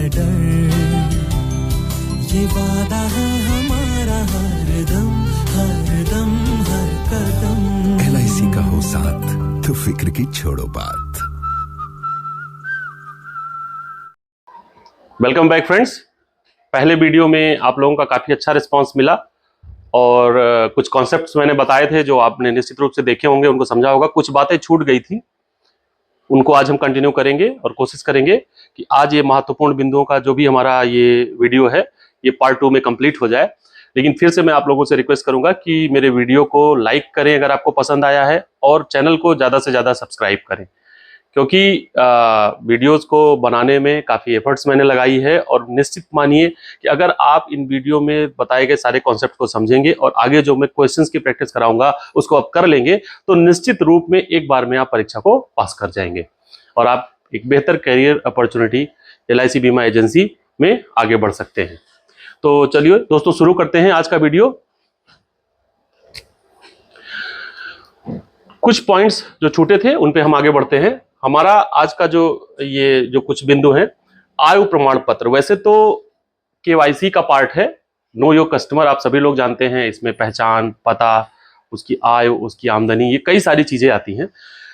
डर, ये वादा है हमारा हर दम हर कदम। LIC का हो साथ तो फिक्र की छोड़ो बात। Welcome back friends. पहले वीडियो में आप लोगों का काफ़ी अच्छा रिस्पांस मिला और कुछ कॉन्सेप्ट्स मैंने बताए थे जो आपने निश्चित रूप से देखे होंगे, उनको समझा होगा। कुछ बातें छूट गई थी, उनको आज हम कंटिन्यू करेंगे और कोशिश करेंगे कि आज ये महत्वपूर्ण बिंदुओं का जो भी हमारा ये वीडियो है ये पार्ट 2 में कंप्लीट हो जाए। लेकिन फिर से मैं आप लोगों से रिक्वेस्ट करूंगा कि मेरे वीडियो को लाइक करें अगर आपको पसंद आया है, और चैनल को ज़्यादा से ज़्यादा सब्सक्राइब करें, क्योंकि वीडियोस को बनाने में काफ़ी एफर्ट्स मैंने लगाई है। और निश्चित मानिए कि अगर आप इन वीडियो में बताए गए सारे कॉन्सेप्ट को समझेंगे और आगे जो मैं क्वेश्चंस की प्रैक्टिस कराऊंगा उसको आप कर लेंगे, तो निश्चित रूप में एक बार में आप परीक्षा को पास कर जाएंगे और आप एक बेहतर करियर अपॉर्चुनिटी LIC बीमा एजेंसी में आगे बढ़ सकते हैं। तो चलिए दोस्तों, शुरू करते हैं आज का वीडियो। कुछ पॉइंट्स जो छूटे थे उन पे हम आगे बढ़ते हैं। हमारा आज का जो कुछ बिंदु हैं, आयु प्रमाण पत्र। वैसे तो KYC का पार्ट है, नो योर कस्टमर, आप सभी लोग जानते हैं। इसमें पहचान, पता, उसकी आयु, उसकी आमदनी, ये कई सारी चीजें आती हैं।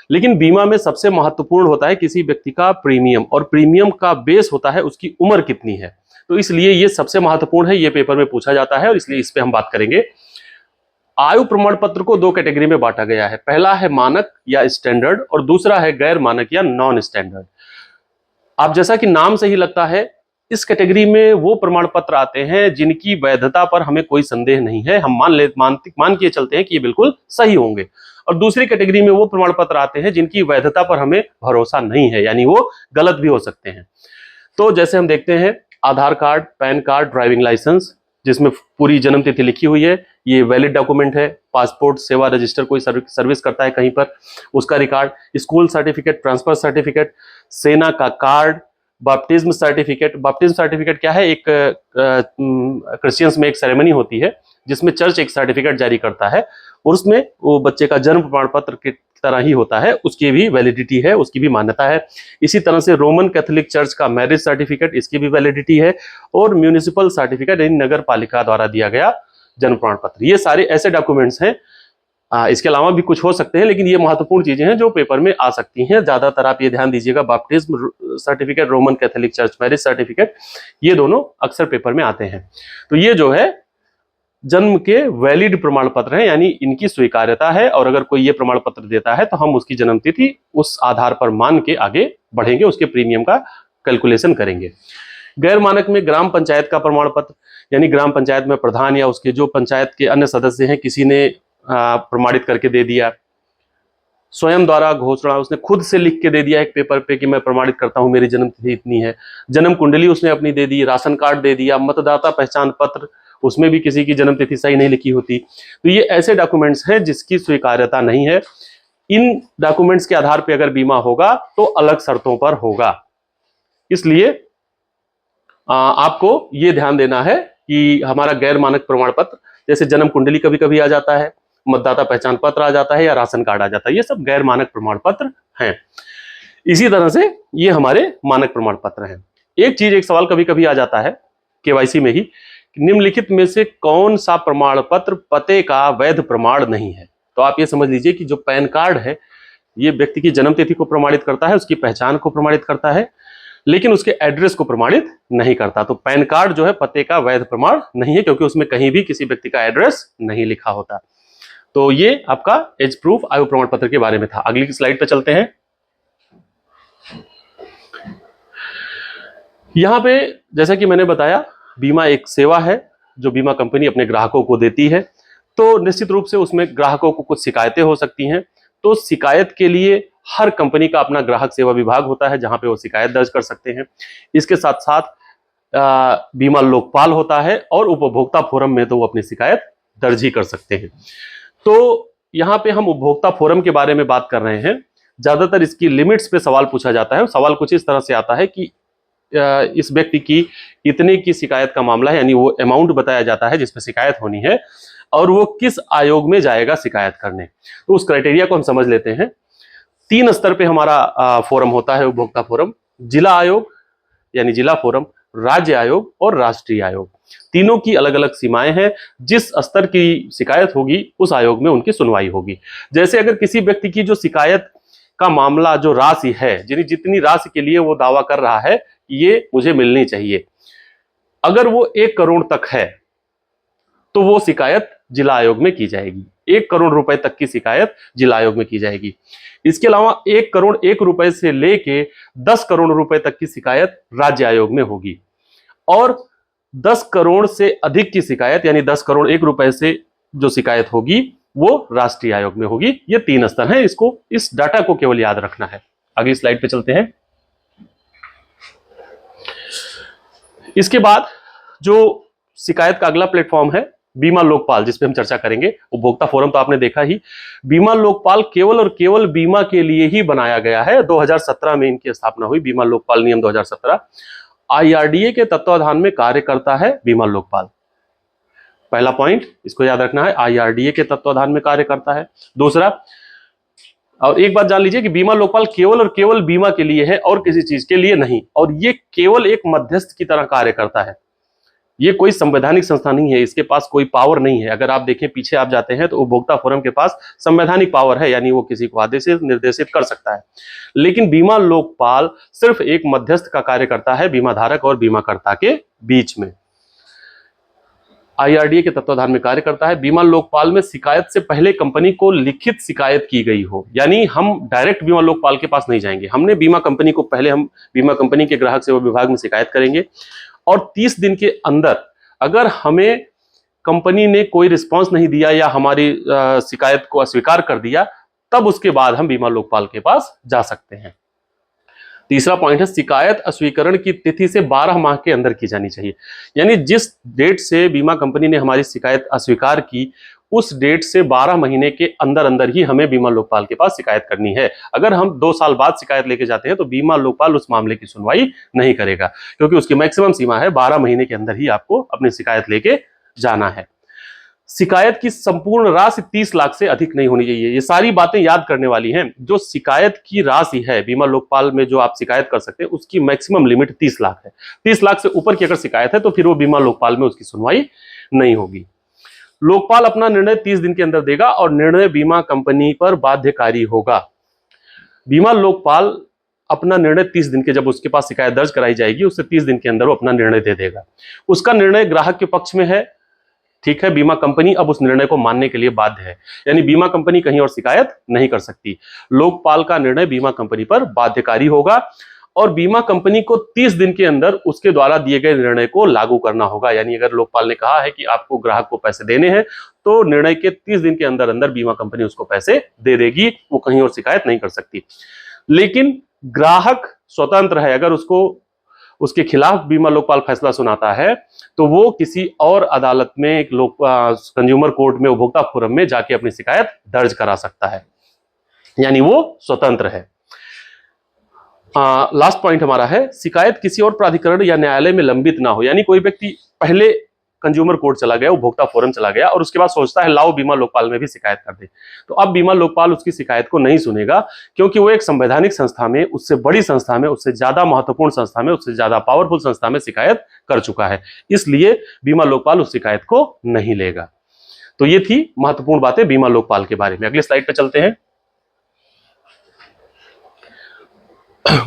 लेकिन बीमा में सबसे महत्वपूर्ण होता है किसी व्यक्ति का प्रीमियम, और प्रीमियम का बेस होता है उसकी उम्र कितनी है। तो इसलिए ये सबसे महत्वपूर्ण है, ये पेपर में पूछा जाता है और इसलिए इस पे हम बात करेंगे। आयु प्रमाण पत्र को 2 कैटेगरी में बांटा गया है। पहला है मानक या स्टैंडर्ड और दूसरा है गैर मानक या नॉन स्टैंडर्ड। आप जैसा कि नाम से ही लगता है, इस कैटेगरी में वो प्रमाण पत्र आते हैं जिनकी वैधता पर हमें कोई संदेह नहीं है, हम मान के चलते हैं कि ये बिल्कुल सही होंगे। और दूसरी कैटेगरी में वो प्रमाण पत्र आते हैं जिनकी वैधता पर हमें भरोसा नहीं है, यानी वो गलत भी हो सकते हैं। तो जैसे हम देखते हैं, Aadhaar card, PAN card, driving licence जिसमें पूरी जन्म तिथि लिखी हुई है, ये वैलिड डॉक्यूमेंट है। पासपोर्ट सेवा रजिस्टर, कोई सर्विस करता है कहीं पर, उसका record, school certificate, transfer certificate, सेना का card, baptism certificate. Baptism certificate क्या है? एक क्रिश्चियंस में एक सेरेमनी होती है जिसमें चर्च एक सर्टिफिकेट जारी करता है और उसमें वो बच्चे का जन्म प्रमाण पत्र की तरह ही होता है, उसकी भी वैलिडिटी है, उसकी भी मान्यता है। इसी तरह से रोमन कैथोलिक चर्च का मैरिज सर्टिफिकेट, इसकी भी वैलिडिटी है। और म्यूनिसिपल सर्टिफिकेट, यानी नगर पालिका द्वारा दिया गया जन्म प्रमाण पत्र। ये सारे ऐसे डॉक्यूमेंट्स हैं, इसके अलावा भी कुछ हो सकते हैं, लेकिन ये महत्वपूर्ण चीजें हैं जो पेपर में आ सकती हैं। ज्यादातर आप ये ध्यान दीजिएगा, baptism certificate, Roman Catholic church marriage certificate, ये दोनों अक्सर पेपर में आते हैं। तो ये जो है जन्म के वैलिड प्रमाण पत्र हैं, यानी इनकी स्वीकार्यता है, और अगर कोई ये प्रमाण पत्र देता है तो हम उसकी जन्म तिथि उस आधार पर मान के आगे बढ़ेंगे, उसके प्रीमियम का कैलकुलेशन करेंगे। गैर मानक में ग्राम पंचायत का प्रमाण पत्र, यानी ग्राम पंचायत में प्रधान या उसके जो पंचायत के अन्य सदस्य हैं किसी ने प्रमाणित करके दे दिया, स्वयं द्वारा घोषणा, उसने खुद से लिख के दे दिया एक पेपर पे कि मैं प्रमाणित करता हूं, मेरी जन्म तिथि इतनी है। जन्म कुंडली उसने अपनी दे दी, राशन कार्ड दे दिया, मतदाता पहचान पत्र, उसमें भी किसी की जन्म तिथि सही नहीं लिखी होती। तो ये ऐसे डॉक्यूमेंट्स हैं जिसकी स्वीकार्यता नहीं है। इन डॉक्यूमेंट्स के आधार पर अगर बीमा होगा तो अलग शर्तों पर होगा। इसलिए आपको ये ध्यान देना है कि हमारा गैर मानक प्रमाण पत्र, जैसे जन्म कुंडली कभी कभी आ जाता है, मतदाता पहचान पत्र आ जाता है, या राशन कार्ड आ जाता है, ये सब गैर मानक प्रमाण पत्र हैं। इसी तरह से ये हमारे मानक प्रमाण पत्र हैं। एक सवाल कभी कभी आ जाता है KYC में ही, निम्नलिखित में से कौन सा प्रमाण पत्र पते का वैध प्रमाण नहीं है? तो आप ये समझ लीजिए कि जो पैन कार्ड है ये व्यक्ति की जन्म तिथि को प्रमाणित करता है, उसकी पहचान को प्रमाणित करता है, लेकिन उसके एड्रेस को प्रमाणित नहीं करता। तो पैन कार्ड जो है पते का वैध प्रमाण नहीं है, क्योंकि उसमें कहीं भी किसी व्यक्ति का एड्रेस नहीं लिखा होता। तो ये आपका एज प्रूफ आयु प्रमाण पत्र के बारे में था। अगली की स्लाइड पे चलते हैं। यहां पे जैसा कि मैंने बताया, बीमा एक सेवा है जो बीमा कंपनी अपने ग्राहकों को देती है। तो निश्चित रूप से उसमें ग्राहकों को कुछ शिकायतें हो सकती हैं। तो शिकायत के लिए हर कंपनी का अपना ग्राहक सेवा विभाग होता है जहां पे वो शिकायत दर्ज कर सकते हैं। इसके साथ साथ बीमा लोकपाल होता है, और उपभोक्ता फोरम में तो वो अपनी शिकायत दर्ज ही कर सकते हैं। तो यहाँ पे हम उपभोक्ता फोरम के बारे में बात कर रहे हैं। ज्यादातर इसकी लिमिट्स पे सवाल पूछा जाता है। सवाल कुछ इस तरह से आता है कि इस व्यक्ति की इतने की शिकायत का मामला है, यानी वो अमाउंट बताया जाता है जिस पे शिकायत होनी है, और वो किस आयोग में जाएगा शिकायत करने। तो उस क्राइटेरिया को हम समझ लेते हैं। 3 स्तर पे हमारा फोरम होता है, उपभोक्ता फोरम। जिला आयोग यानी जिला फोरम, राज्य आयोग और राष्ट्रीय आयोग। तीनों की अलग अलग सीमाएं हैं। जिस स्तर की शिकायत होगी उस आयोग में उनकी सुनवाई होगी। जैसे अगर किसी व्यक्ति की जो शिकायत का मामला जो राशि है, जितनी राशि के लिए वो दावा कर रहा है ये मुझे मिलनी चाहिए, अगर वो 1 करोड़ तक है तो वो शिकायत जिला आयोग में की जाएगी। 1 करोड़ रुपए तक की शिकायत जिला आयोग में की जाएगी। इसके अलावा 1 करोड़ 1 रुपए से लेके 10 करोड़ रुपए तक की शिकायत राज्य आयोग में होगी, और 10 करोड़ से अधिक की शिकायत यानी 10 करोड़ 1 रुपए से जो शिकायत होगी वो राष्ट्रीय आयोग में होगी। ये 3 स्तर हैं, इसको इस डाटा को केवल याद रखना है। अगली स्लाइड पे चलते हैं। इसके बाद जो शिकायत का अगला प्लेटफॉर्म है बीमा लोकपाल, जिस पे हम चर्चा करेंगे। उपभोक्ता फोरम तो आपने देखा ही। बीमा लोकपाल केवल और केवल बीमा के लिए ही बनाया गया है। 2017 में इनकी स्थापना हुई, बीमा लोकपाल नियम 2017। IRDA के तत्वाधान में कार्य करता है बीमा लोकपाल। पहला पॉइंट इसको याद रखना है, IRDA के तत्वाधान में कार्य करता है। दूसरा, और एक बात जान लीजिए कि बीमा लोकपाल केवल और केवल बीमा के लिए है और किसी चीज के लिए नहीं, और ये केवल एक मध्यस्थ की तरह कार्य करता है। ये कोई संवैधानिक संस्था नहीं है, इसके पास कोई पावर नहीं है। अगर आप देखें पीछे आप जाते हैं तो उपभोक्ता फोरम के पास संवैधानिक पावर है, यानी वो किसी को आदेशित निर्देशित कर सकता है। लेकिन बीमा लोकपाल सिर्फ एक मध्यस्थ का कार्य करता है बीमा धारक और बीमाकर्ता के बीच में। IRDA के तत्वाधान में कार्य करता है। बीमा लोकपाल में शिकायत से पहले कंपनी को लिखित शिकायत की गई हो, यानी हम डायरेक्ट बीमा लोकपाल के पास नहीं जाएंगे। हमने बीमा कंपनी को पहले हम बीमा कंपनी के ग्राहक सेवा विभाग में शिकायत करेंगे, और 30 दिन के अंदर अगर हमें कंपनी ने कोई रिस्पांस नहीं दिया या हमारी शिकायत को अस्वीकार कर दिया, तब उसके बाद हम बीमा लोकपाल के पास जा सकते हैं। तीसरा पॉइंट है, शिकायत अस्वीकरण की तिथि से 12 माह के अंदर की जानी चाहिए। यानी जिस डेट से बीमा कंपनी ने हमारी शिकायत अस्वीकार की, उस डेट से 12 महीने के अंदर अंदर ही हमें बीमा लोकपाल के पास शिकायत करनी है। अगर हम 2 साल बाद शिकायत लेके जाते हैं तो बीमा लोकपाल उस मामले की सुनवाई नहीं करेगा, क्योंकि उसकी मैक्सिमम सीमा है 12 महीने के अंदर ही आपको अपनी शिकायत लेके जाना है। शिकायत की संपूर्ण राशि 30 लाख से अधिक नहीं होनी चाहिए। ये सारी बातें याद करने वाली हैं। जो शिकायत की राशि है बीमा लोकपाल में जो आप शिकायत कर सकते हैं, उसकी मैक्सिमम लिमिट 30 लाख है। 30 लाख से ऊपर की अगर शिकायत है तो फिर वो बीमा लोकपाल में उसकी सुनवाई नहीं होगी। लोकपाल अपना निर्णय 30 दिन के अंदर देगा और निर्णय बीमा कंपनी पर बाध्यकारी होगा। बीमा लोकपाल अपना निर्णय 30 दिन के, जब उसके पास शिकायत दर्ज कराई जाएगी उससे 30 दिन के अंदर वो अपना निर्णय दे देगा। उसका निर्णय ग्राहक के पक्ष में है, ठीक है। बीमा कंपनी अब उस निर्णय को मानने के लिए बाध्य है, यानी बीमा कंपनी कहीं और शिकायत नहीं कर सकती। लोकपाल का निर्णय बीमा कंपनी पर बाध्यकारी होगा और बीमा कंपनी को 30 दिन के अंदर उसके द्वारा दिए गए निर्णय को लागू करना होगा। यानी अगर लोकपाल ने कहा है कि आपको ग्राहक को पैसे देने हैं, तो निर्णय के 30 दिन के अंदर अंदर बीमा कंपनी उसको पैसे दे देगी, वो कहीं और शिकायत नहीं कर सकती। लेकिन ग्राहक स्वतंत्र है, अगर उसको उसके खिलाफ बीमा लोकपाल फैसला सुनाता है तो वो किसी और अदालत में, कंज्यूमर कोर्ट में, उपभोक्ता फोरम में जाके अपनी शिकायत दर्ज करा सकता है, यानी वो स्वतंत्र है। लास्ट पॉइंट हमारा है, शिकायत किसी और प्राधिकरण या न्यायालय में लंबित ना हो। यानी कोई व्यक्ति पहले कंज्यूमर कोर्ट चला गया, उपभोक्ता फोरम चला गया और उसके बाद सोचता है लाओ बीमा लोकपाल में भी शिकायत कर दे, तो अब बीमा लोकपाल उसकी शिकायत को नहीं सुनेगा, क्योंकि वो एक संवैधानिक संस्था में, उससे बड़ी संस्था में, उससे ज्यादा महत्वपूर्ण संस्था में, उससे ज्यादा पावरफुल संस्था में शिकायत कर चुका है। इसलिए बीमा लोकपाल उस शिकायत को नहीं लेगा। तो ये थी महत्वपूर्ण बातें बीमा लोकपाल के बारे में। अगले स्लाइड पे चलते हैं।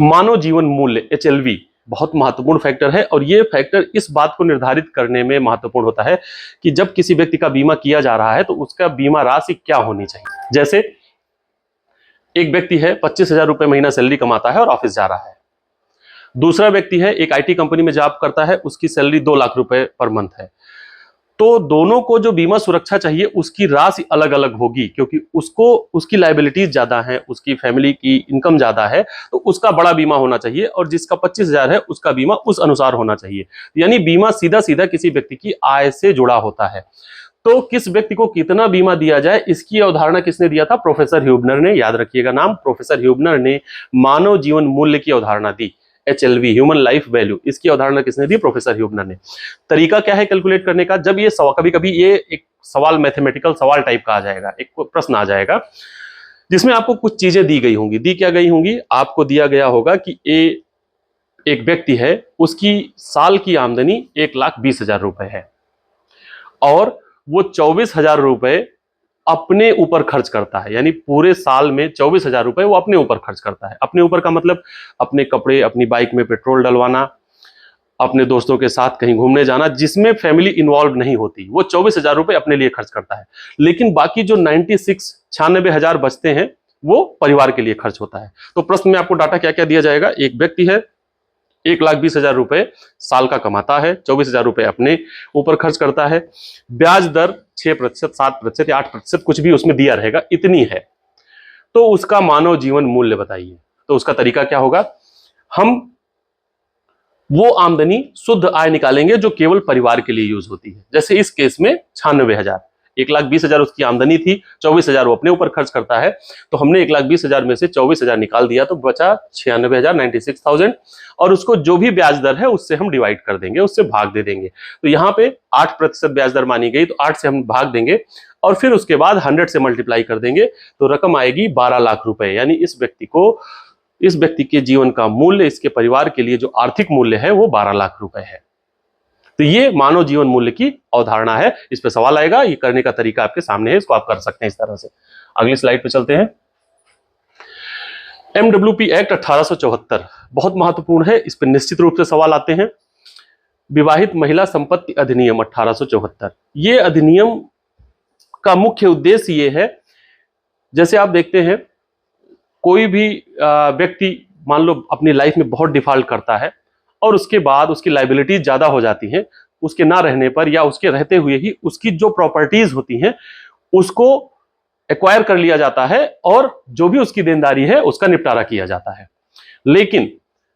मानव जीवन मूल्य HLV बहुत महत्वपूर्ण फैक्टर है, और ये फैक्टर इस बात को निर्धारित करने में महत्वपूर्ण होता है कि जब किसी व्यक्ति का बीमा किया जा रहा है तो उसका बीमा राशि क्या होनी चाहिए। जैसे एक व्यक्ति है, 25,000 रुपए महीना सैलरी कमाता है और ऑफिस जा रहा है। दूसरा व्यक्ति है, एक IT कंपनी में जॉब करता है, उसकी सैलरी 2 लाख रुपए पर मंथ है। तो दोनों को जो बीमा सुरक्षा चाहिए उसकी राशि अलग अलग होगी, क्योंकि उसको उसकी लायबिलिटीज ज्यादा है, उसकी फैमिली की इनकम ज्यादा है, तो उसका बड़ा बीमा होना चाहिए, और जिसका 25,000 है उसका बीमा उस अनुसार होना चाहिए। यानी बीमा सीधा सीधा किसी व्यक्ति की आय से जुड़ा होता है। तो किस व्यक्ति को कितना बीमा दिया जाए, इसकी अवधारणा किसने दिया था? प्रोफेसर ह्यूबनर ने। याद रखिएगा नाम, प्रोफेसर ह्यूबनर ने मानव जीवन मूल्य की अवधारणा दी। HLV, ह्यूमन लाइफ वैल्यू, इसकी अवधारणा किसने दी? प्रोफेसर ह्यूबनर ने। तरीका क्या है कैलकुलेट करने का? जब ये कभी कभी ये एक सवाल, मैथमेटिकल सवाल टाइप का आ जाएगा, एक प्रश्न आ जाएगा जिसमें आपको कुछ चीजें दी गई होंगी। दी क्या गई होंगी? आपको दिया गया होगा कि एक व्यक्ति है, उसकी साल की आमदनी 1,20,000 रुपए है और वो 24,000 रुपए अपने ऊपर खर्च करता है, यानी पूरे साल में 24,000 रुपए वो अपने ऊपर खर्च करता है। अपने ऊपर का मतलब अपने कपड़े, अपनी बाइक में पेट्रोल डलवाना, अपने दोस्तों के साथ कहीं घूमने जाना, जिसमें फैमिली इन्वॉल्व नहीं होती, वो 24,000 रुपए अपने लिए खर्च करता है। लेकिन बाकी जो 96,000 बचते हैं वो परिवार के लिए खर्च होता है। तो प्रश्न में आपको डाटा क्या क्या दिया जाएगा? एक व्यक्ति है, 1,20,000 रुपए साल का कमाता है, 24,000 रुपए अपने ऊपर खर्च करता है, ब्याज दर 6%, 7% या 8% कुछ भी उसमें दिया रहेगा, इतनी है। तो उसका मानव जीवन मूल्य बताइए। तो उसका तरीका क्या होगा? हम वो आमदनी शुद्ध आय निकालेंगे जो केवल परिवार के लिए यूज होती है। जैसे इस केस में 96,000, 1,20,000 उसकी आमदनी थी, 24,000 वो अपने ऊपर खर्च करता है, तो हमने 1,20,000 में से 24,000 निकाल दिया तो बचा 96,000, 96,000, और उसको जो भी ब्याज दर है उससे हम डिवाइड कर देंगे, उससे भाग दे देंगे। तो यहाँ पे 8% ब्याज दर मानी गई, तो 8 से हम भाग देंगे और फिर उसके बाद 100 से मल्टीप्लाई कर देंगे, तो रकम आएगी 12 लाख रुपए। यानी इस व्यक्ति के जीवन का मूल्य, इसके परिवार के लिए जो आर्थिक मूल्य है वो 12 लाख रुपए है। तो ये मानव जीवन मूल्य की अवधारणा है। इस पे सवाल आएगा, ये करने का तरीका आपके सामने है, इसको आप कर सकते हैं इस तरह से। अगली स्लाइड पे चलते हैं। MWP एक्ट 1874 बहुत महत्वपूर्ण है, इस पर निश्चित रूप से सवाल आते हैं। विवाहित महिला संपत्ति अधिनियम 1874, ये अधिनियम का मुख्य उद्देश्य ये है, जैसे आप देखते हैं कोई भी व्यक्ति मान लो अपनी लाइफ में बहुत डिफॉल्ट करता है और उसके बाद उसकी लायबिलिटीज ज्यादा हो जाती हैं, उसके ना रहने पर या उसके रहते हुए ही उसकी जो प्रॉपर्टीज होती हैं उसको एक्वायर कर लिया जाता है और जो भी उसकी देनदारी है उसका निपटारा किया जाता है। लेकिन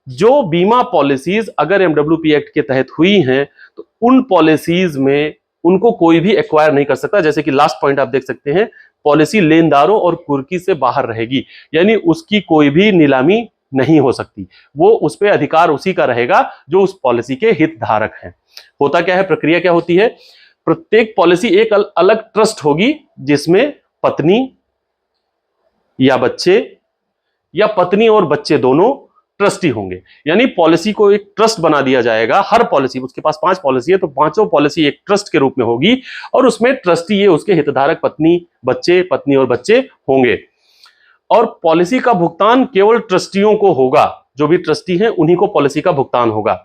जो बीमा पॉलिसीज अगर MWP एक्ट के तहत हुई हैं तो उन पॉलिसीज में उनको कोई भी एक्वायर नहीं कर सकता। जैसे कि लास्ट पॉइंट आप देख सकते हैं, पॉलिसी लेनदारों और कुर्की से बाहर रहेगी, यानी उसकी कोई भी नीलामी नहीं हो सकती, वो उस पर अधिकार उसी का रहेगा जो उस पॉलिसी के हितधारक हैं। होता क्या है, प्रक्रिया क्या होती है? प्रत्येक पॉलिसी एक अलग ट्रस्ट होगी जिसमें पत्नी या बच्चे या पत्नी और बच्चे दोनों ट्रस्टी होंगे, यानी पॉलिसी को एक ट्रस्ट बना दिया जाएगा। हर पॉलिसी, उसके पास 5 पॉलिसी है तो पांचों पॉलिसी एक ट्रस्ट के रूप में होगी और उसमें ट्रस्टी ये उसके हितधारक पत्नी और बच्चे होंगे। और पॉलिसी का भुगतान केवल ट्रस्टियों को होगा, जो भी ट्रस्टी हैं उन्हीं को पॉलिसी का भुगतान होगा।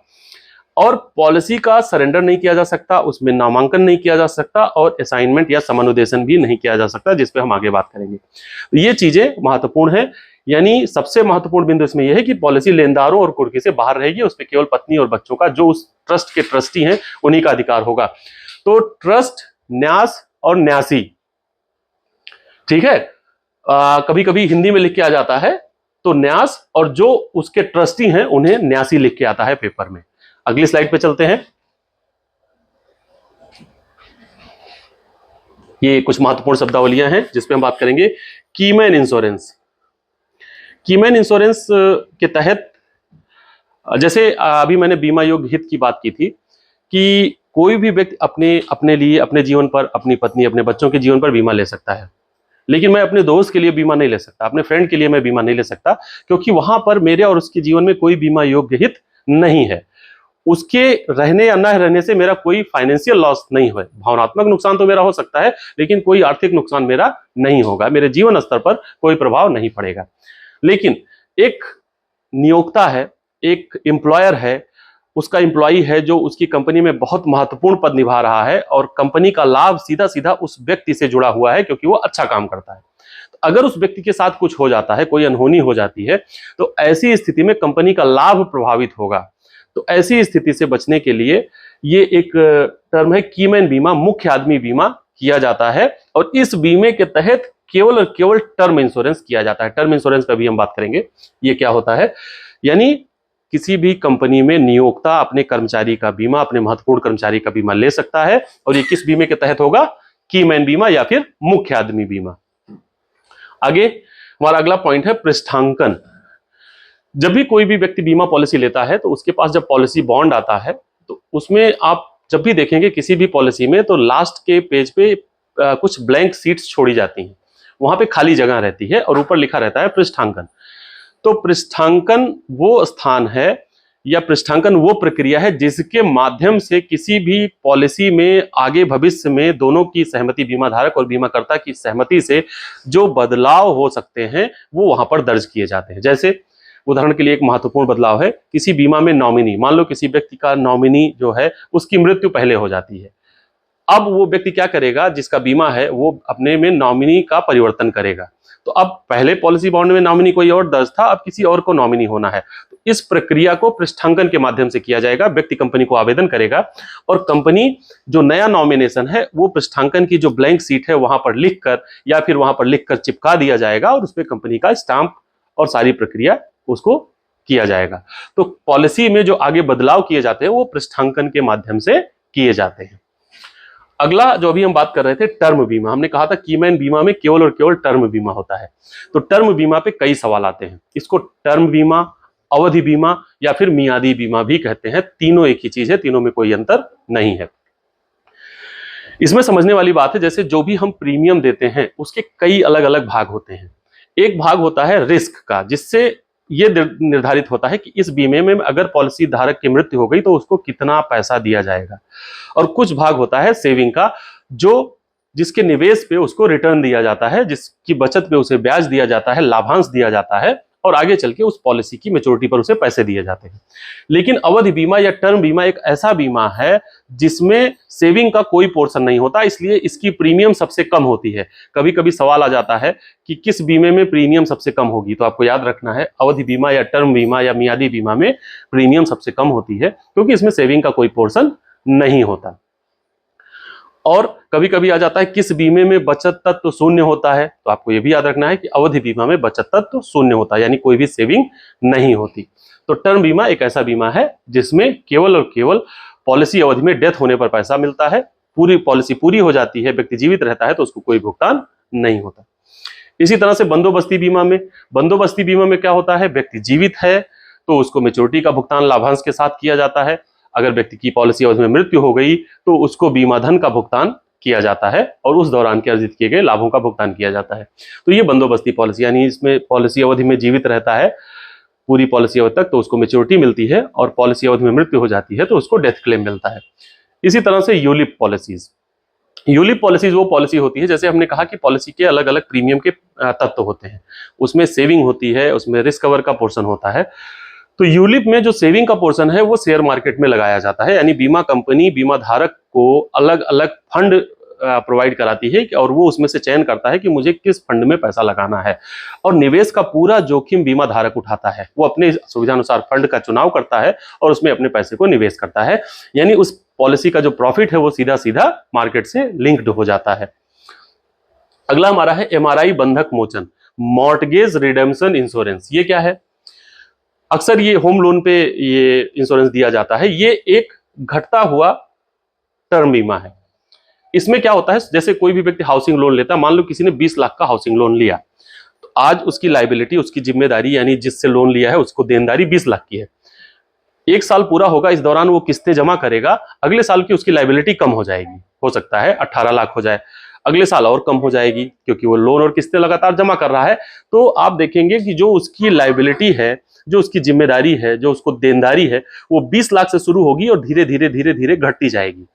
और पॉलिसी का सरेंडर नहीं किया जा सकता, उसमें नामांकन नहीं किया जा सकता और असाइनमेंट या समनुदेशन भी नहीं किया जा सकता, जिस पे हम आगे बात करेंगे। तो ये चीजें महत्वपूर्ण है, यानी सबसे महत्वपूर्ण बिंदु इसमें यह है कि पॉलिसी लेनदारों और कुर्की से बाहर रहेगी, उस पर केवल पत्नी और बच्चों का, जो उस ट्रस्ट के ट्रस्टी हैं उन्हीं का अधिकार होगा। तो ट्रस्ट, न्यास और न्यासी, ठीक है, कभी कभी हिंदी में लिख के आ जाता है तो न्यास, और जो उसके ट्रस्टी हैं उन्हें न्यासी लिख के आता है पेपर में। अगली स्लाइड पे चलते हैं। ये कुछ महत्वपूर्ण शब्दावलियां हैं जिसपे हम बात करेंगे। कीमैन इंश्योरेंस, कीमैन इंश्योरेंस के तहत, जैसे अभी मैंने बीमा योग्य हित की बात की थी कि कोई भी व्यक्ति अपने लिए, अपने जीवन पर, अपनी पत्नी, अपने बच्चों के जीवन पर बीमा ले सकता है, लेकिन मैं अपने दोस्त के लिए बीमा नहीं ले सकता, अपने फ्रेंड के लिए मैं बीमा नहीं ले सकता, क्योंकि वहां पर मेरे और उसके जीवन में कोई बीमा योग्य हित नहीं है। उसके रहने या न रहने से मेरा कोई फाइनेंशियल लॉस नहीं हो, भावनात्मक नुकसान तो मेरा हो सकता है लेकिन कोई आर्थिक नुकसान मेरा नहीं होगा, मेरे जीवन स्तर पर कोई प्रभाव नहीं पड़ेगा। लेकिन एक नियोक्ता है, एक एम्प्लॉयर है, उसका एम्प्लॉई है जो उसकी कंपनी में बहुत महत्वपूर्ण पद निभा रहा है और कंपनी का लाभ सीधा सीधा उस व्यक्ति से जुड़ा हुआ है क्योंकि वो अच्छा काम करता है। तो अगर उस व्यक्ति के साथ कुछ हो जाता है, कोई अनहोनी हो जाती है, तो ऐसी स्थिति में कंपनी का लाभ प्रभावित होगा। तो ऐसी स्थिति से बचने के लिए ये एक टर्म है कीमैन बीमा, मुख्य आदमी बीमा किया जाता है और इस बीमे के तहत केवल और केवल टर्म इंश्योरेंस किया जाता है। टर्म इंश्योरेंस पर भी हम बात करेंगे, ये क्या होता है। यानी किसी भी कंपनी में नियोक्ता अपने कर्मचारी का बीमा, अपने महत्वपूर्ण कर्मचारी का बीमा ले सकता है और ये किस बीमे के तहत होगा? कीमैन बीमा या फिर मुख्य आदमी बीमा। आगे हमारा अगला पॉइंट है पृष्ठांकन। जब भी कोई भी व्यक्ति बीमा पॉलिसी लेता है तो उसके पास जब पॉलिसी बॉन्ड आता है तो उसमें आप जब भी देखेंगे किसी भी पॉलिसी में तो लास्ट के पेज पे कुछ ब्लैंक सीट्स छोड़ी जाती हैं, वहां पे खाली जगह रहती है और ऊपर लिखा रहता है पृष्ठांकन। तो पृष्ठांकन वो स्थान है या पृष्ठांकन वो प्रक्रिया है जिसके माध्यम से किसी भी पॉलिसी में आगे भविष्य में दोनों की सहमति, बीमा धारक और बीमाकर्ता की सहमति से जो बदलाव हो सकते हैं वो वहां पर दर्ज किए जाते हैं। जैसे उदाहरण के लिए एक महत्वपूर्ण बदलाव है, किसी बीमा में नॉमिनी, मान लो किसी व्यक्ति का नॉमिनी जो है उसकी मृत्यु पहले हो जाती है। अब वो व्यक्ति क्या करेगा, जिसका बीमा है वो अपने में नॉमिनी का परिवर्तन करेगा। तो अब पहले पॉलिसी बॉन्ड में नॉमिनी कोई और दर्ज था, अब किसी और को नॉमिनी होना है। तो इस प्रक्रिया को पृष्ठांकन के माध्यम से किया जाएगा। व्यक्ति कंपनी को आवेदन करेगा और कंपनी जो नया नॉमिनेशन है वो पृष्ठांकन की जो ब्लैंक सीट है वहां पर लिखकर या फिर वहां पर लिखकर चिपका दिया जाएगा और उसमें कंपनी का स्टाम्प और सारी प्रक्रिया उसको किया जाएगा। तो पॉलिसी में जो आगे बदलाव किए जाते हैं वो पृष्ठांकन के माध्यम से किए जाते हैं। अगला जो अभी हम बात कर रहे थे, टर्म बीमा। हमने कहा था कीमैन बीमा में केवल और केवल टर्म बीमा होता है। तो टर्म बीमा पे कई सवाल आते हैं। इसको टर्म बीमा, अवधि बीमा या फिर मियादी बीमा भी कहते हैं। तीनों एक ही चीज है, तीनों में कोई अंतर नहीं है। इसमें समझने वाली बात है, जैसे जो भी हम प्रीमियम देते हैं उसके कई अलग अलग भाग होते हैं। एक भाग होता है रिस्क का, जिससे ये निर्धारित होता है कि इस बीमे में अगर पॉलिसी धारक की मृत्यु हो गई तो उसको कितना पैसा दिया जाएगा। और कुछ भाग होता है सेविंग का, जो जिसके निवेश पे उसको रिटर्न दिया जाता है, जिसकी बचत पे उसे ब्याज दिया जाता है, लाभांश दिया जाता है और आगे चल के उस पॉलिसी की मैच्योरिटी पर उसे पैसे दिए जाते हैं। लेकिन अवधि बीमा या टर्म बीमा एक ऐसा बीमा है जिसमें सेविंग का कोई पोर्शन नहीं होता, इसलिए इसकी प्रीमियम सबसे कम होती है। कभी कभी सवाल आ जाता है कि किस बीमे में प्रीमियम सबसे कम होगी, तो आपको याद रखना है अवधि बीमा या टर्म बीमा या मियादी बीमा में प्रीमियम सबसे कम होती है, क्योंकि इसमें सेविंग का कोई पोर्शन नहीं होता। और कभी कभी आ जाता है किस बीमे में बचत तत्व शून्य होता है, तो आपको यह भी याद रखना है कि अवधि बीमा में बचत तत्व शून्य होता है, यानी कोई भी सेविंग नहीं होती। तो टर्म बीमा एक ऐसा बीमा है जिसमें केवल और केवल पॉलिसी अवधि में डेथ होने पर पैसा मिलता है। पूरी पॉलिसी पूरी हो जाती है, व्यक्ति जीवित रहता है तो उसको कोई भुगतान नहीं होता। इसी तरह से बंदोबस्ती बीमा में क्या होता है, व्यक्ति जीवित है तो उसको मैच्योरिटी का भुगतान लाभांश के साथ किया जाता है। अगर व्यक्ति की पॉलिसी अवधि में मृत्यु हो गई तो उसको बीमा धन का भुगतान किया जाता है और उस दौरान के अर्जित किए गए लाभों का भुगतान किया जाता है। तो ये बंदोबस्ती पॉलिसी, यानी इसमें पॉलिसी अवधि में जीवित रहता है पूरी पॉलिसी अवधि तक तो उसको मैच्योरिटी मिलती है, और पॉलिसी अवधि में मृत्यु हो जाती है तो उसको डेथ क्लेम मिलता है। इसी तरह से यूलिप पॉलिसीज वो पॉलिसी होती है, जैसे हमने कहा कि पॉलिसी के अलग अलग प्रीमियम के तत्व होते हैं, उसमें सेविंग होती है, उसमें रिस्क कवर का पोर्शन होता है। तो यूलिप में जो सेविंग का पोर्शन है वो शेयर मार्केट में लगाया जाता है, यानी बीमा कंपनी बीमा धारक को अलग अलग फंड प्रोवाइड कराती है और वो उसमें से चयन करता है कि मुझे किस फंड में पैसा लगाना है, और निवेश का पूरा जोखिम बीमा धारक उठाता है। वो अपने सुविधा अनुसार फंड का चुनाव करता है और उसमें अपने पैसे को निवेश करता है, यानी उस पॉलिसी का जो प्रॉफिट है वो सीधा सीधा मार्केट से लिंक्ड हो जाता है। अगला हमारा है एमआरआई बंधक मोचन, मॉर्टगेज रिडेम्पशन इंश्योरेंस। ये क्या है? अक्सर ये होम लोन पे ये इंश्योरेंस दिया जाता है। ये एक घटता हुआ टर्म बीमा है। इसमें क्या होता है, जैसे कोई भी व्यक्ति हाउसिंग लोन लेता है, मान लो किसी ने 20 लाख का हाउसिंग लोन लिया, तो आज उसकी लायबिलिटी, उसकी जिम्मेदारी, यानी जिससे लोन लिया है उसको देनदारी 20 लाख की है। एक साल पूरा होगा, इस दौरान वो किस्तें जमा करेगा, अगले साल की उसकी लायबिलिटी कम हो जाएगी, हो सकता है 18 लाख हो जाए, अगले साल और कम हो जाएगी क्योंकि वो लोन और किस्तें लगातार जमा कर रहा है। तो आप देखेंगे कि जो उसकी लायबिलिटी है, जो उसकी जिम्मेदारी है, जो उसको देनदारी है, वो 20 लाख से शुरू होगी और धीरे धीरे घटती जाएगी।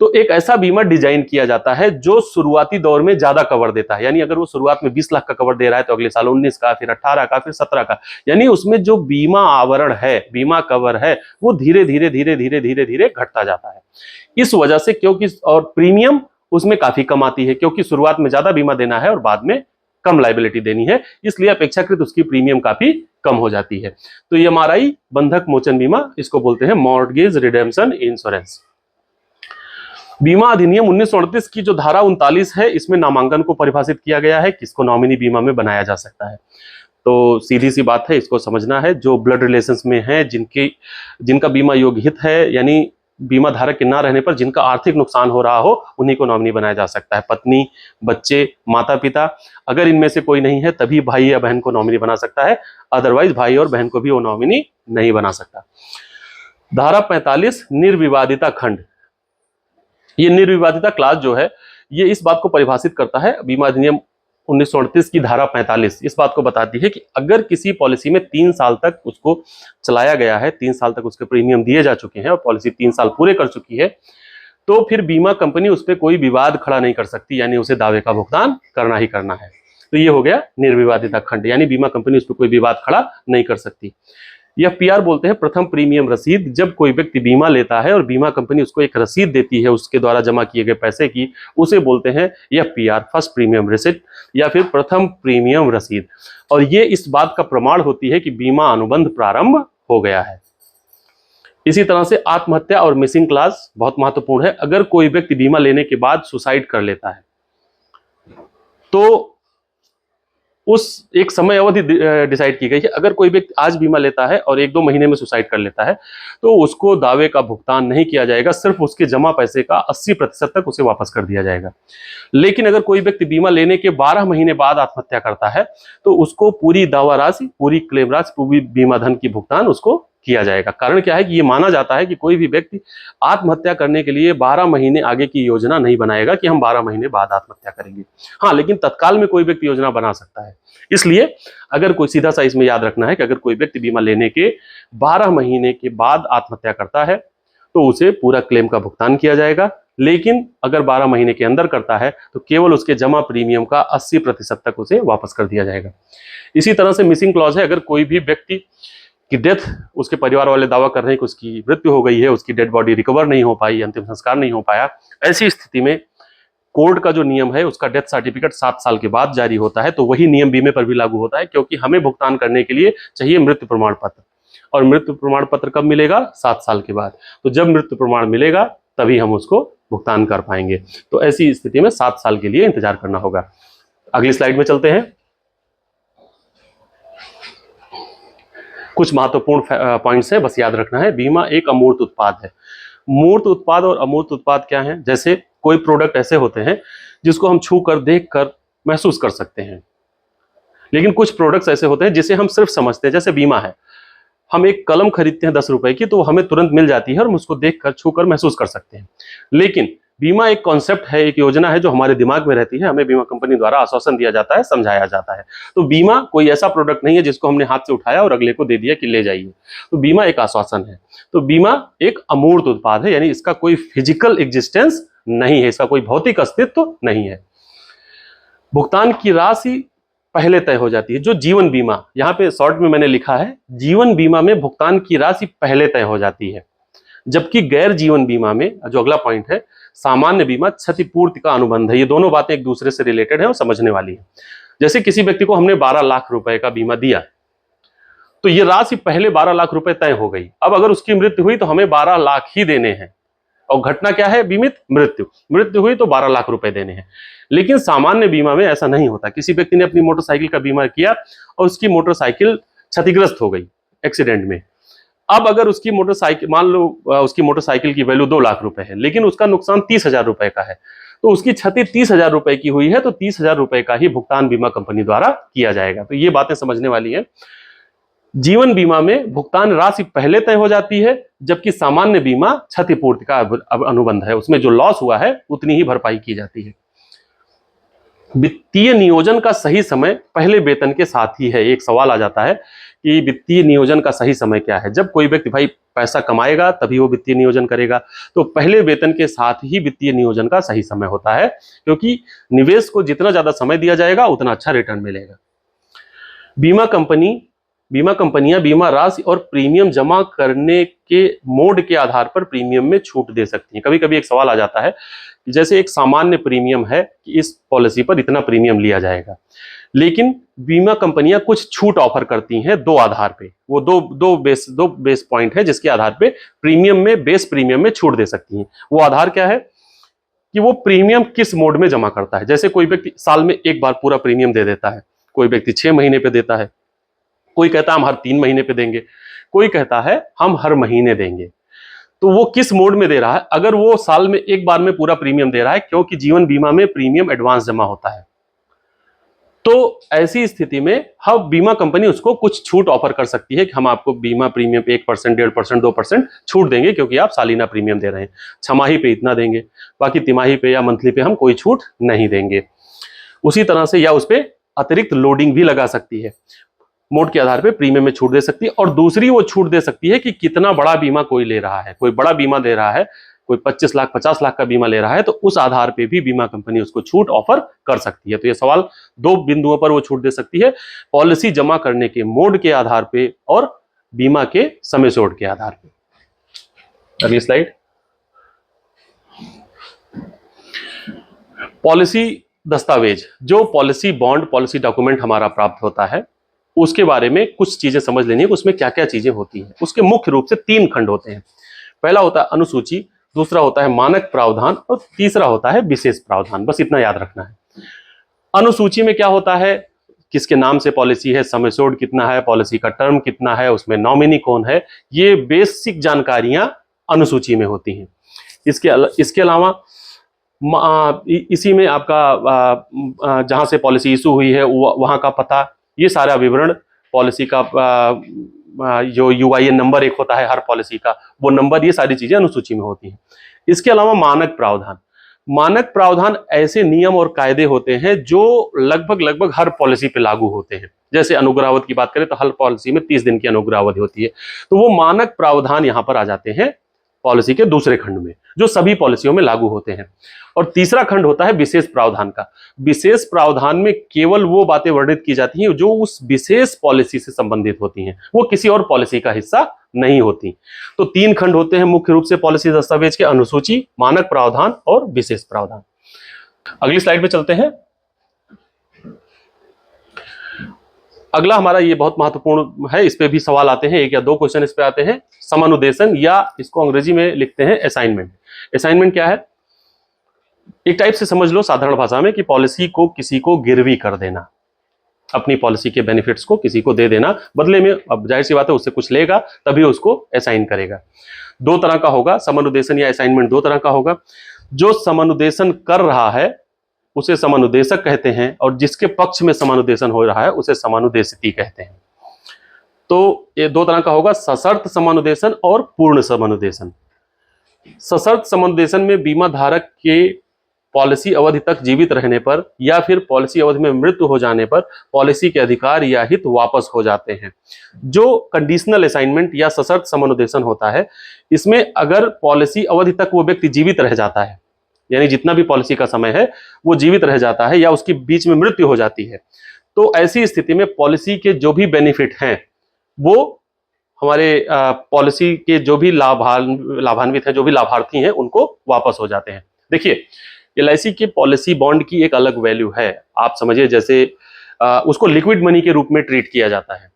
तो एक ऐसा बीमा डिजाइन किया जाता है जो शुरुआती दौर में ज्यादा कवर देता है, यानी अगर वो शुरुआत में 20 लाख का कवर दे रहा है तो अगले साल 19 का, फिर 18 का, फिर 17 का, यानी उसमें जो बीमा आवरण है, बीमा कवर है, वो धीरे धीरे घटता जाता है। इस वजह से, क्योंकि और प्रीमियम उसमें काफी कम आती है, क्योंकि शुरुआत में ज्यादा बीमा देना है और बाद में कम लायबिलिटी देनी है, इसलिए अपेक्षाकृत उसकी प्रीमियम काफी कम हो जाती है। तो ये एमआरआई बंधक मोचन बीमा, इसको बोलते हैं मॉर्टगेज रिडेम्पशन इंश्योरेंस। बीमा अधिनियम 1938 की जो धारा 39 है, इसमें नामांकन को परिभाषित किया गया है, किसको नॉमिनी बीमा में बनाया जा सकता है। तो सीधी सी बात है, इसको समझना है, जो ब्लड रिलेशंस में है, जिनका बीमा योग्य हित है, यानी बीमा धारक के ना रहने पर जिनका आर्थिक नुकसान हो रहा हो, उन्हीं को नॉमिनी बनाया जा सकता है। पत्नी, बच्चे, माता पिता, अगर इनमें से कोई नहीं है तभी भाई या बहन को नॉमिनी बना सकता है, अदरवाइज भाई और बहन को भी वो नॉमिनी नहीं बना सकता। धारा 45 निर्विवादिता खंड, ये निर्विवादिता क्लास जो है, ये इस बात को परिभाषित करता है, बीमा अधिनियम 1938 की धारा 45 इस बात को बताती है कि अगर किसी पॉलिसी में 3 साल तक उसको चलाया गया है, 3 साल तक उसके प्रीमियम दिए जा चुके हैं और पॉलिसी 3 साल पूरे कर चुकी है, तो फिर बीमा कंपनी उस पर कोई विवाद खड़ा नहीं कर सकती, यानी उसे दावे का भुगतान करना ही करना है। तो ये हो गया निर्विवादिता खंड, यानी बीमा कंपनी उस पर कोई विवाद खड़ा नहीं कर सकती। यह पीआर बोलते हैं प्रथम प्रीमियम रसीद। जब कोई व्यक्ति बीमा लेता है और बीमा कंपनी उसको एक रसीद देती है उसके द्वारा जमा किए गए पैसे की, उसे बोलते हैं यह पीआर, फर्स्ट प्रीमियम रिसिप्ट या फिर प्रथम प्रीमियम रसीद। और ये इस बात का प्रमाण होती है कि बीमा अनुबंध प्रारंभ हो गया है। इसी तरह से आत्महत्या और मिसिंग क्लास बहुत महत्वपूर्ण है। अगर कोई व्यक्ति बीमा लेने के बाद सुसाइड कर लेता है तो उस एक समय अवधि डिसाइड की गई है। अगर कोई व्यक्ति आज बीमा लेता है और 1-2 महीने में सुसाइड कर लेता है तो उसको दावे का भुगतान नहीं किया जाएगा, सिर्फ उसके जमा पैसे का 80% तक उसे वापस कर दिया जाएगा। लेकिन अगर कोई व्यक्ति बीमा लेने के 12 महीने बाद आत्महत्या करता है तो उसको पूरी दावा राशि, पूरी क्लेम राशि, पूरी बीमा धन की भुगतान उसको किया जाएगा। कारण क्या है कि ये माना जाता है कि कोई भी व्यक्ति आत्महत्या करने के लिए 12 महीने आगे की योजना नहीं बनाएगा कि हम 12 महीने बाद आत्महत्या करेंगे। हाँ, लेकिन तत्काल में कोई व्यक्ति योजना बना सकता है। इसलिए अगर कोई, सीधा सा इसमें याद रखना है कि अगर कोई व्यक्ति बीमा लेने के 12 महीने के बाद आत्महत्या करता है तो उसे पूरा क्लेम का भुगतान किया जाएगा। लेकिन अगर 12 महीने के अंदर करता है तो केवल उसके जमा प्रीमियम का 80% तक उसे वापस कर दिया जाएगा। इसी तरह से मिसिंग क्लॉज है। अगर कोई भी व्यक्ति की डेथ, उसके परिवार वाले दावा कर रहे हैं कि उसकी मृत्यु हो गई है, उसकी डेड बॉडी रिकवर नहीं हो पाई, अंतिम संस्कार नहीं हो पाया, ऐसी स्थिति में कोर्ट का जो नियम है उसका डेथ सर्टिफिकेट 7 साल के बाद जारी होता है। तो वही नियम बीमे पर भी लागू होता है, क्योंकि हमें भुगतान करने के लिए चाहिए मृत्यु प्रमाण पत्र, और मृत्यु प्रमाण पत्र कब मिलेगा? 7 साल के बाद। तो जब मृत्यु प्रमाण मिलेगा तभी हम उसको भुगतान कर पाएंगे। तो ऐसी स्थिति में 7 साल के लिए इंतजार करना होगा। अगली स्लाइड में चलते हैं। कुछ महत्वपूर्ण पॉइंट्स हैं, बस याद रखना है। बीमा एक अमूर्त उत्पाद है। मूर्त उत्पाद और अमूर्त उत्पाद क्या है? जैसे कोई प्रोडक्ट ऐसे होते हैं जिसको हम छू कर, देख कर महसूस कर सकते हैं, लेकिन कुछ प्रोडक्ट्स ऐसे होते हैं जिसे हम सिर्फ समझते हैं। जैसे बीमा है, हम एक कलम खरीदते हैं 10 रुपए की तो हमें तुरंत मिल जाती है और हम उसको देख कर, छू कर महसूस कर सकते हैं। लेकिन बीमा एक कॉन्सेप्ट है, एक योजना है जो हमारे दिमाग में रहती है, हमें बीमा कंपनी द्वारा आश्वासन दिया जाता है, समझाया जाता है। तो बीमा कोई ऐसा प्रोडक्ट नहीं है जिसको हमने हाथ से उठाया और अगले को दे दिया कि ले जाइए। तो बीमा एक आश्वासन है। तो बीमा एक अमूर्त उत्पाद है, यानी इसका कोई फिजिकल एग्जिस्टेंस नहीं है, इसका कोई भौतिक अस्तित्व नहीं है। भुगतान की राशि पहले तय हो जाती है। जो जीवन बीमा, यहाँ पे शॉर्ट में मैंने लिखा है, जीवन बीमा में भुगतान की राशि पहले तय हो जाती है, जबकि गैर जीवन बीमा में, जो अगला पॉइंट है, सामान्य बीमा क्षतिपूर्ति का अनुबंध है। ये दोनों बातें एक दूसरे से रिलेटेड है और समझने वाली है। जैसे किसी व्यक्ति को हमने 12 लाख रुपए का बीमा दिया तो ये राशि पहले 12 लाख रुपए तय हो गई। अब अगर उसकी मृत्यु हुई तो हमें 12 लाख ही देने हैं, और घटना क्या है? बीमित मृत्यु हुई तो 12 लाख रुपए देने हैं। लेकिन सामान्य बीमा में ऐसा नहीं होता। किसी व्यक्ति ने अपनी मोटरसाइकिल का बीमा किया और उसकी मोटरसाइकिल क्षतिग्रस्त हो गई एक्सीडेंट में। अब अगर उसकी मोटरसाइकिल, मान लो उसकी मोटरसाइकिल की वैल्यू 2 लाख रुपए है, लेकिन उसका नुकसान 30,000 रुपए का है, तो उसकी क्षति 30,000 रुपए की हुई है, तो 30,000 रुपए का ही भुगतान बीमा कंपनी द्वारा किया जाएगा। तो ये बातें समझने वाली है। जीवन बीमा में भुगतान राशि पहले तय हो जाती है, जबकि सामान्य बीमा क्षतिपूर्ति का अनुबंध है, उसमें जो लॉस हुआ है उतनी ही भरपाई की जाती है। वित्तीय नियोजन का सही समय पहले वेतन के साथ ही है। एक सवाल आ जाता है कि वित्तीय नियोजन का सही समय क्या है? जब कोई व्यक्ति भाई पैसा कमाएगा तभी वो वित्तीय नियोजन करेगा, तो पहले वेतन के साथ ही वित्तीय नियोजन का सही समय होता है, क्योंकि निवेश को जितना ज्यादा समय दिया जाएगा उतना अच्छा रिटर्न मिलेगा। बीमा कंपनियां बीमा राशि और प्रीमियम जमा करने के मोड के आधार पर प्रीमियम में छूट दे सकती हैं। कभी कभी एक सवाल आ जाता है, जैसे एक सामान्य प्रीमियम है कि इस पॉलिसी पर इतना प्रीमियम लिया जाएगा, लेकिन बीमा कंपनियां कुछ छूट ऑफर करती हैं 2 आधार पे। वो दो बेस पॉइंट है जिसके आधार पे बेस प्रीमियम में छूट दे सकती हैं। वो आधार क्या है कि वो प्रीमियम किस मोड में जमा करता है। जैसे कोई व्यक्ति साल में एक बार पूरा प्रीमियम दे देता है, कोई व्यक्ति 6 महीने पे देता है, कोई कहता है हम हर 3 महीने पे देंगे, कोई कहता है हम हर महीने देंगे। तो वो किस मोड में दे रहा है? अगर वो साल में एक बार में पूरा प्रीमियम दे रहा है, क्योंकि जीवन बीमा में प्रीमियम एडवांस जमा होता है, तो ऐसी स्थिति में हम बीमा कंपनी उसको कुछ छूट ऑफर कर सकती है कि हम आपको बीमा प्रीमियम पे 1%, 1.5%, 2% छूट देंगे, क्योंकि आप सालाना प्रीमियम दे रहे हैं। छमाही पे इतना देंगे, बाकी तिमाही पे या मंथली पे हम कोई छूट नहीं देंगे। उसी तरह से या उस पर अतिरिक्त लोडिंग भी लगा सकती है। मोड के आधार पे प्रीमियम में छूट दे सकती है। और दूसरी वो छूट दे सकती है कि कितना बड़ा बीमा कोई ले रहा है, कोई बड़ा बीमा दे रहा है, कोई 25 लाख 50 लाख का बीमा ले रहा है, तो उस आधार पे भी बीमा कंपनी उसको छूट ऑफर कर सकती है। तो ये सवाल दो बिंदुओं पर वो छूट दे सकती है, पॉलिसी जमा करने के मोड के आधार पे और बीमा के समय छोड़ के आधार पे। अगली स्लाइड। पॉलिसी दस्तावेज, जो पॉलिसी बॉन्ड पॉलिसी डॉक्यूमेंट हमारा प्राप्त होता है, उसके बारे में कुछ चीजें समझ लेनी है, उसमें क्या क्या चीजें होती हैं। उसके मुख्य रूप से 3 खंड होते हैं। पहला होता है अनुसूची, दूसरा होता है मानक प्रावधान और तीसरा होता है विशेष प्रावधान। बस इतना याद रखना है। अनुसूची में क्या होता है, किसके नाम से पॉलिसी है, समय सोड कितना है, पॉलिसी का टर्म कितना है, उसमें नॉमिनी कौन है, ये बेसिक जानकारियां अनुसूची में होती हैं। इसके अलावा इसी में आपका जहां से पॉलिसी इशू हुई है वहां का पता, ये सारा विवरण, पॉलिसी का जो UIN नंबर एक होता है हर पॉलिसी का, वो नंबर, ये सारी चीजें अनुसूची में होती हैं। इसके अलावा मानक प्रावधान, मानक प्रावधान ऐसे नियम और कायदे होते हैं जो लगभग हर पॉलिसी पे लागू होते हैं। जैसे अनुग्रह अवधि की बात करें तो हर पॉलिसी में 30 दिन की अनुग्रह अवधि होती है, तो वो मानक प्रावधान यहां पर आ जाते हैं पॉलिसी के दूसरे खंड में, जो सभी पॉलिसियों में लागू होते हैं। और तीसरा खंड होता है विशेष प्रावधान का। विशेष प्रावधान में केवल वो बातें वर्णित की जाती हैं जो उस विशेष पॉलिसी से संबंधित होती हैं, वो किसी और पॉलिसी का हिस्सा नहीं होती। तो 3 खंड होते हैं मुख्य रूप से पॉलिसी दस्तावेज के, अनुसूची, मानक प्रावधान और विशेष प्रावधान। अगली स्लाइड पे चलते हैं। अगला हमारा ये बहुत महत्वपूर्ण है, इस पे भी सवाल आते हैं, 1 या 2 क्वेश्चन इस पे आते हैं। समनुदेशन, या इसको अंग्रेजी में लिखते हैं असाइनमेंट। असाइनमेंट क्या है, एक टाइप से समझ लो साधारण भाषा में कि पॉलिसी को किसी को गिरवी कर देना, अपनी पॉलिसी के बेनिफिट्स को किसी को दे देना, बदले में अब जाहिर सी बात है उससे कुछ लेगा तभी उसको असाइन करेगा। 2 तरह का होगा समनुदेशन या असाइनमेंट, 2 तरह का होगा। जो समनुदेशन कर रहा है उसे समनुदेशक कहते हैं, और जिसके पक्ष में समनुदेशन हो रहा है उसे समानुदेशिती कहते हैं। तो ये 2 तरह का होगा, सशर्त समनुदेशन और पूर्ण समनुदेशन। सशर्त समनुदेशन में बीमा धारक के पॉलिसी अवधि तक जीवित रहने पर या फिर पॉलिसी अवधि में मृत्यु हो जाने पर पॉलिसी के अधिकार या हित वापस हो जाते हैं। जो कंडीशनल असाइनमेंट या सशर्त समनुदेशन होता है, इसमें अगर पॉलिसी अवधि तक वो व्यक्ति जीवित रह जाता है, यानी जितना भी पॉलिसी का समय है वो जीवित रह जाता है या उसकी बीच में मृत्यु हो जाती है, तो ऐसी स्थिति में पॉलिसी के जो भी बेनिफिट हैं वो हमारे पॉलिसी के जो भी लाभान्वित हैं, जो भी लाभार्थी हैं, उनको वापस हो जाते हैं। देखिए, LIC की पॉलिसी बॉन्ड की एक अलग वैल्यू है। आप समझिए जैसे उसको लिक्विड मनी के रूप में ट्रीट किया जाता है।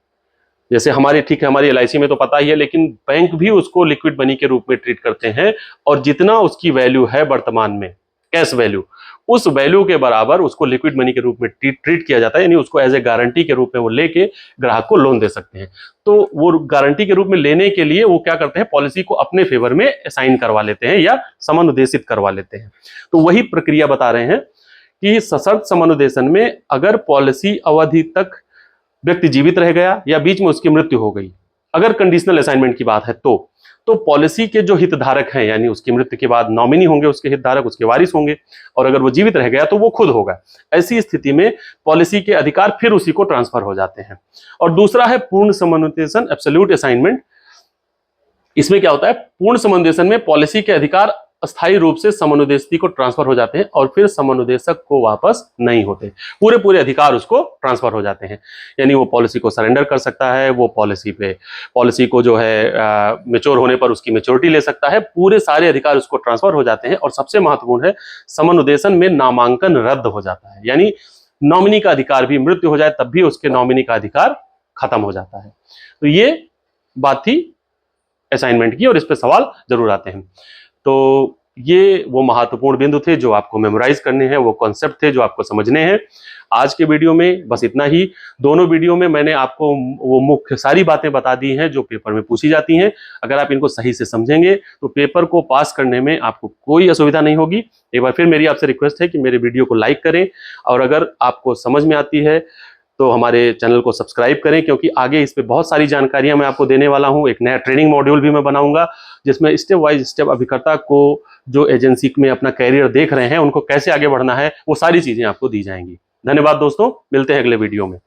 जैसे हमारी, ठीक है, हमारी LIC में तो पता ही है, लेकिन बैंक भी उसको लिक्विड मनी के रूप में ट्रीट करते हैं, और जितना उसकी वैल्यू है वर्तमान में, कैश वैल्यू, उस वैल्यू के बराबर उसको लिक्विड मनी के रूप में ट्रीट किया जाता है, यानी उसको एज ए गारंटी के रूप में वो लेके ग्राहक को लोन दे सकते हैं। तो वो गारंटी के रूप में लेने के लिए वो क्या करते हैं, पॉलिसी को अपने फेवर में असाइन करवा लेते हैं या समनुदेशित करवा लेते हैं। तो वही प्रक्रिया बता रहे हैं कि सशर्त समनुदेशन में अगर पॉलिसी अवधि तक व्यक्ति जीवित रह गया या बीच में उसकी मृत्यु हो गई, अगर कंडीशनल असाइनमेंट की बात है तो पॉलिसी के जो हितधारक हैं, यानी उसकी मृत्यु के बाद नॉमिनी होंगे उसके हितधारक, उसके वारिस होंगे, और अगर वो जीवित रह गया तो वो खुद होगा। ऐसी स्थिति में पॉलिसी के अधिकार फिर उसी को ट्रांसफर हो जाते हैं। और दूसरा है पूर्ण समनुदेशन, एब्सोल्यूट असाइनमेंट। इसमें क्या होता है, पूर्ण समनुदेशन में पॉलिसी के अधिकार अस्थायी रूप से समनुदेशती को ट्रांसफर हो जाते हैं और फिर समनुदेशक को वापस नहीं होते, पूरे अधिकार उसको ट्रांसफर हो जाते हैं। यानी वो पॉलिसी को सरेंडर कर सकता है, वो पॉलिसी को जो है मैच्योर होने पर उसकी मैच्योरिटी ले सकता है, पूरे सारे अधिकार उसको ट्रांसफर हो जाते हैं। और सबसे महत्वपूर्ण है, समनुदेशन में नामांकन रद्द हो जाता है, यानी नॉमिनी का अधिकार भी, मृत्यु हो जाए तब भी उसके नॉमिनी का अधिकार खत्म हो जाता है। तो ये बात थी असाइनमेंट की, और इस पे सवाल जरूर आते हैं। तो ये वो महत्वपूर्ण बिंदु थे जो आपको मेमोराइज करने हैं, वो कॉन्सेप्ट थे जो आपको समझने हैं। आज के वीडियो में बस इतना ही। दोनों वीडियो में मैंने आपको वो मुख्य सारी बातें बता दी हैं जो पेपर में पूछी जाती हैं। अगर आप इनको सही से समझेंगे तो पेपर को पास करने में आपको कोई असुविधा नहीं होगी। एक बार फिर मेरी आपसे रिक्वेस्ट है कि मेरे वीडियो को लाइक करें, और अगर आपको समझ में आती है तो हमारे चैनल को सब्सक्राइब करें, क्योंकि आगे इस पे बहुत सारी जानकारियां मैं आपको देने वाला हूं। एक नया ट्रेनिंग मॉड्यूल भी मैं बनाऊंगा जिसमें स्टेप वाइज स्टेप अभिकर्ता को जो एजेंसी में अपना कैरियर देख रहे हैं उनको कैसे आगे बढ़ना है, वो सारी चीजें आपको दी जाएंगी। धन्यवाद दोस्तों, मिलते हैं अगले वीडियो में।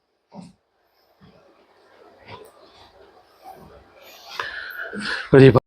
अरे